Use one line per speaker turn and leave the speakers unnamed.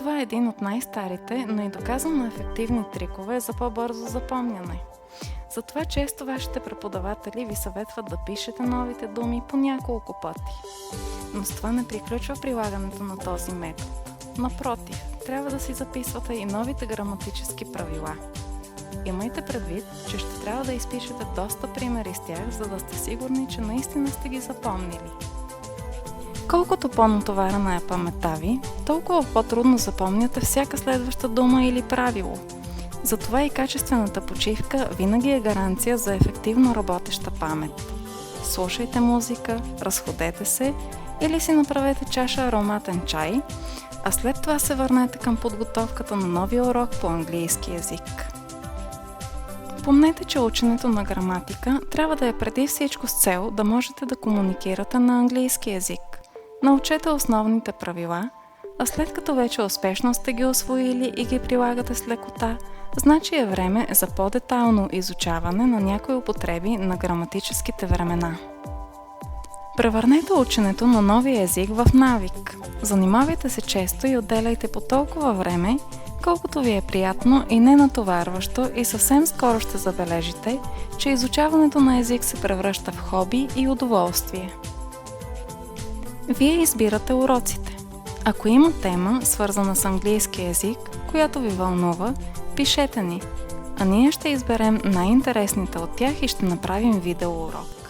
Това е един от най-старите, но и доказано ефективни трикове за по-бързо запомняне. Затова често вашите преподаватели ви съветват да пишете новите думи по няколко пъти. Но с това не приключва прилагането на този метод. Напротив, трябва да си записвате и новите граматически правила. Имайте предвид, че ще трябва да изпишете доста примери с тях, за да сте сигурни, че наистина сте ги запомнили. Колкото по-натоварена е паметта ви, толкова по-трудно запомняте всяка следваща дума или правило. Затова и качествената почивка винаги е гаранция за ефективно работеща памет. Слушайте музика, разходете се или си направете чаша ароматен чай, а след това се върнете към подготовката на новия урок по английски език. Помнете, че ученето на граматика трябва да е преди всичко с цел да можете да комуникирате на английски език. Научете основните правила, а след като вече успешно сте ги усвоили и ги прилагате с лекота, значи е време за по-детайлно изучаване на някои употреби на граматическите времена. Превърнете ученето на новия език в навик. Занимавайте се често и отделяйте по толкова време, колкото ви е приятно и ненатоварващо, и съвсем скоро ще забележите, че изучаването на език се превръща в хоби и удоволствие. Вие избирате уроците. Ако има тема, свързана с английски език, която ви вълнува, пишете ни, а ние ще изберем най-интересните от тях и ще направим видеоурок.